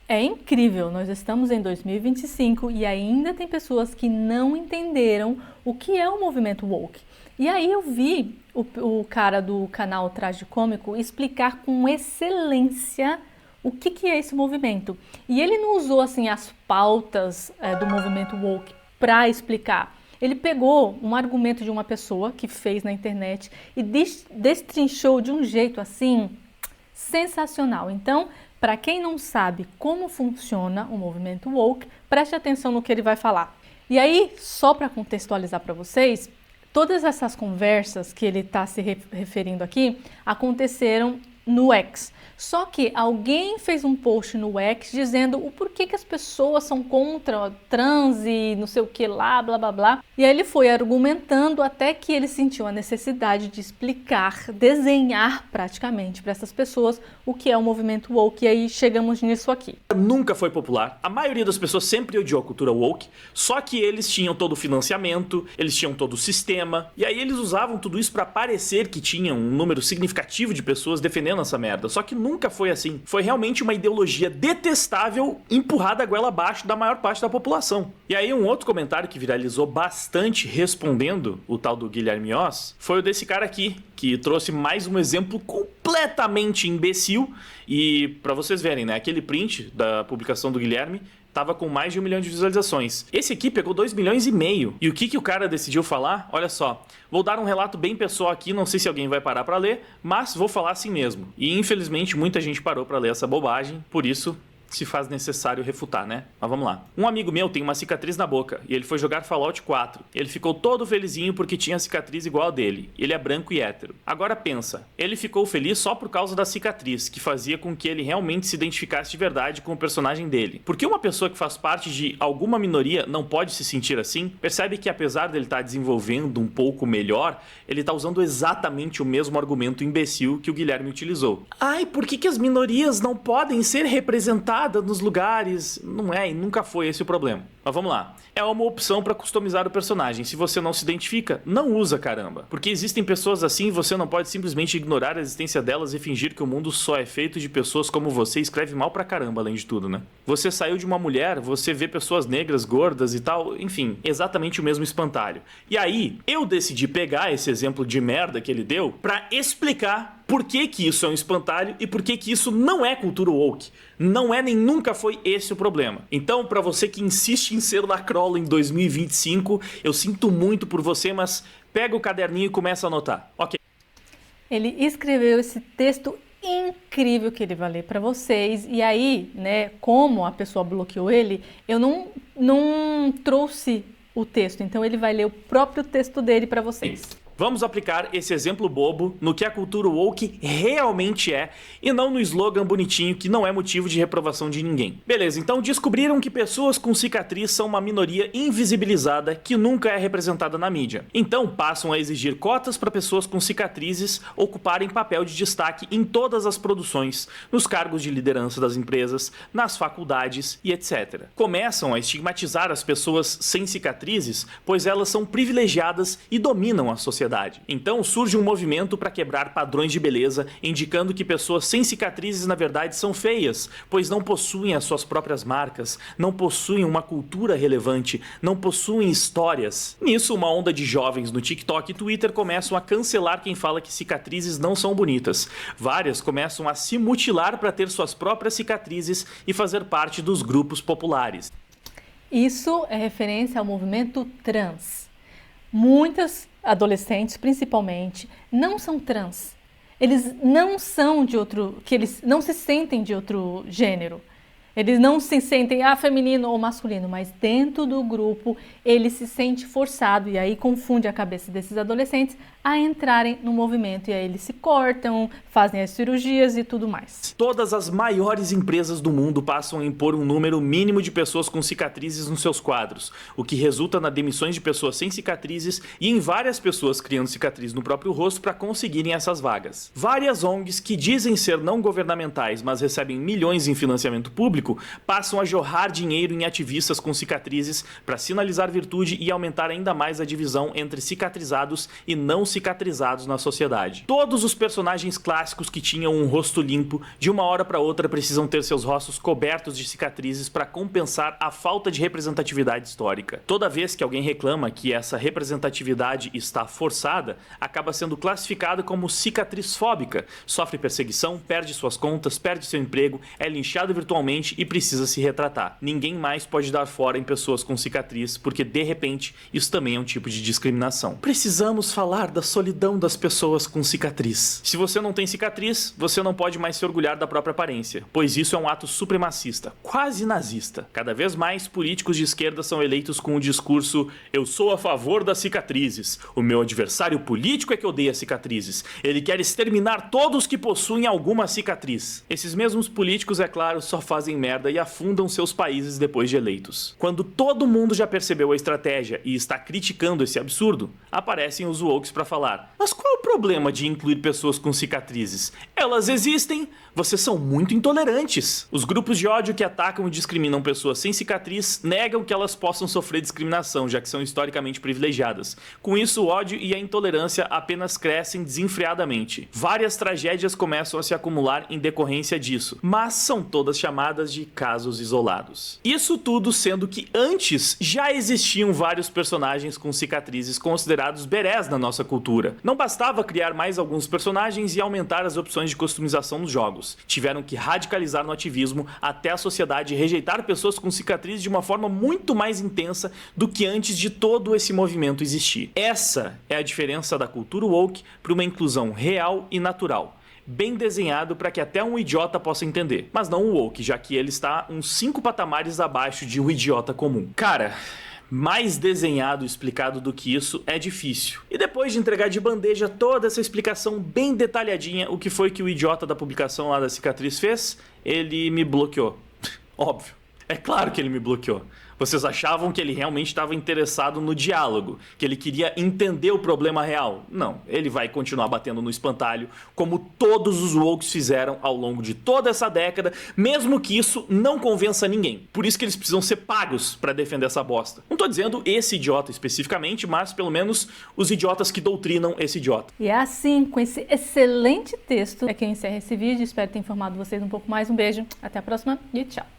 É incrível, nós estamos em 2025 e ainda tem pessoas que não entenderam o que é o movimento woke. E aí eu vi o cara do canal Tragicômico explicar com excelência o que é esse movimento. E ele não usou assim as pautas do movimento woke para explicar. Ele pegou um argumento de uma pessoa que fez na internet e destrinchou de um jeito assim sensacional. Então, para quem não sabe como funciona o movimento woke, preste atenção no que ele vai falar. E aí, só para contextualizar para vocês, todas essas conversas que ele está se referindo aqui aconteceram no X. Só que alguém fez um post no X dizendo o porquê que as pessoas são contra trans e não sei o que lá, blá blá blá. E aí ele foi argumentando até que ele sentiu a necessidade de explicar, desenhar praticamente para essas pessoas o que é o movimento woke. E aí chegamos nisso aqui. Nunca foi popular. A maioria das pessoas sempre odiou a cultura woke, só que eles tinham todo o financiamento, eles tinham todo o sistema, e aí eles usavam tudo isso para parecer que tinham um número significativo de pessoas defendendo essa merda. Só que nunca foi assim. Foi realmente uma ideologia detestável empurrada a goela abaixo da maior parte da população. E aí um outro comentário que viralizou bastante respondendo o tal do Guilherme Oz foi o desse cara aqui, que trouxe mais um exemplo completamente imbecil. E pra vocês verem, né, aquele print da publicação do Guilherme tava com mais de 1 milhão de visualizações. Esse aqui pegou 2,5 milhões. E o que o cara decidiu falar? Olha só, vou dar um relato bem pessoal aqui, não sei se alguém vai parar pra ler, mas vou falar assim mesmo. E infelizmente muita gente parou pra ler essa bobagem, por isso se faz necessário refutar, né? Mas vamos lá. Um amigo meu tem uma cicatriz na boca e ele foi jogar Fallout 4. Ele ficou todo felizinho porque tinha cicatriz igual a dele. Ele é branco e hétero. Agora pensa, ele ficou feliz só por causa da cicatriz, que fazia com que ele realmente se identificasse de verdade com o personagem dele. Porque uma pessoa que faz parte de alguma minoria não pode se sentir assim? Percebe que apesar dele estar desenvolvendo um pouco melhor, ele está usando exatamente o mesmo argumento imbecil que o Guilherme utilizou. Ai, por que as minorias não podem ser representadas nos lugares? Não é e nunca foi esse o problema. Mas vamos lá. É uma opção para customizar o personagem. Se você não se identifica, não usa, caramba. Porque existem pessoas assim e você não pode simplesmente ignorar a existência delas e fingir que o mundo só é feito de pessoas como você. Escreve mal pra caramba, além de tudo, né? Você saiu de uma mulher, você vê pessoas negras, gordas e tal, enfim, exatamente o mesmo espantalho. E aí, eu decidi pegar esse exemplo de merda que ele deu pra explicar por que isso é um espantalho e por que isso não é cultura woke. Não é nem nunca foi esse o problema. Então, pra você que insiste em ser lacrola em 2025, eu sinto muito por você, mas pega o caderninho e começa a anotar. Ok. Ele escreveu esse texto incrível que ele vai ler para vocês. E aí, né, como a pessoa bloqueou ele, eu não trouxe o texto. Então ele vai ler o próprio texto dele para vocês. Vamos aplicar esse exemplo bobo no que a cultura woke realmente é e não no slogan bonitinho que não é motivo de reprovação de ninguém. Beleza, então descobriram que pessoas com cicatriz são uma minoria invisibilizada que nunca é representada na mídia. Então passam a exigir cotas para pessoas com cicatrizes ocuparem papel de destaque em todas as produções, nos cargos de liderança das empresas, nas faculdades e etc. Começam a estigmatizar as pessoas sem cicatrizes, pois elas são privilegiadas e dominam a sociedade. Então surge um movimento para quebrar padrões de beleza, indicando que pessoas sem cicatrizes na verdade são feias, pois não possuem as suas próprias marcas, não possuem uma cultura relevante, não possuem histórias. Nisso, uma onda de jovens no TikTok e Twitter começam a cancelar quem fala que cicatrizes não são bonitas. Várias começam a se mutilar para ter suas próprias cicatrizes e fazer parte dos grupos populares. Isso é referência ao movimento trans. Muitas adolescentes, principalmente, não são trans. Eles não são de outro, que eles não se sentem de outro gênero. Eles não se sentem feminino ou masculino, mas dentro do grupo ele se sente forçado e aí confunde a cabeça desses adolescentes a entrarem no movimento. E aí eles se cortam, fazem as cirurgias e tudo mais. Todas as maiores empresas do mundo passam a impor um número mínimo de pessoas com cicatrizes nos seus quadros, o que resulta na demissões de pessoas sem cicatrizes e em várias pessoas criando cicatriz no próprio rosto para conseguirem essas vagas. Várias ONGs que dizem ser não governamentais, mas recebem milhões em financiamento público, passam a jorrar dinheiro em ativistas com cicatrizes para sinalizar virtude e aumentar ainda mais a divisão entre cicatrizados e não cicatrizados cicatrizados na sociedade. Todos os personagens clássicos que tinham um rosto limpo, de uma hora para outra precisam ter seus rostos cobertos de cicatrizes para compensar a falta de representatividade histórica. Toda vez que alguém reclama que essa representatividade está forçada, acaba sendo classificada como cicatrizfóbica, sofre perseguição, perde suas contas, perde seu emprego, é linchado virtualmente e precisa se retratar. Ninguém mais pode dar fora em pessoas com cicatriz, porque de repente isso também é um tipo de discriminação. Precisamos falar da solidão das pessoas com cicatriz. Se você não tem cicatriz, você não pode mais se orgulhar da própria aparência, pois isso é um ato supremacista, quase nazista. Cada vez mais políticos de esquerda são eleitos com o discurso: eu sou a favor das cicatrizes, o meu adversário político é que odeia cicatrizes, ele quer exterminar todos que possuem alguma cicatriz. Esses mesmos políticos, é claro, só fazem merda e afundam seus países depois de eleitos. Quando todo mundo já percebeu a estratégia e está criticando esse absurdo, aparecem os wokes para falar: mas qual é o problema de incluir pessoas com cicatrizes? Elas existem, vocês são muito intolerantes. Os grupos de ódio que atacam e discriminam pessoas sem cicatriz negam que elas possam sofrer discriminação, já que são historicamente privilegiadas. Com isso, o ódio e a intolerância apenas crescem desenfreadamente. Várias tragédias começam a se acumular em decorrência disso, mas são todas chamadas de casos isolados. Isso tudo sendo que antes já existiam vários personagens com cicatrizes considerados berés na nossa cultura. Não bastava criar mais alguns personagens e aumentar as opções de customização nos jogos. Tiveram que radicalizar no ativismo até a sociedade rejeitar pessoas com cicatrizes de uma forma muito mais intensa do que antes de todo esse movimento existir. Essa é a diferença da cultura woke para uma inclusão real e natural. Bem desenhado para que até um idiota possa entender, mas não o woke, já que ele está uns 5 patamares abaixo de um idiota comum. Cara, mais desenhado e explicado do que isso é difícil. E depois de entregar de bandeja toda essa explicação bem detalhadinha, o que foi que o idiota da publicação lá da cicatriz fez? Ele me bloqueou. Óbvio. É claro que ele me bloqueou. Vocês achavam que ele realmente estava interessado no diálogo, que ele queria entender o problema real? Não, ele vai continuar batendo no espantalho, como todos os wokes fizeram ao longo de toda essa década, mesmo que isso não convença ninguém. Por isso que eles precisam ser pagos para defender essa bosta. Não tô dizendo esse idiota especificamente, mas pelo menos os idiotas que doutrinam esse idiota. E é assim, com esse excelente texto, é que eu encerro esse vídeo. Espero ter informado vocês um pouco mais. Um beijo, até a próxima e tchau.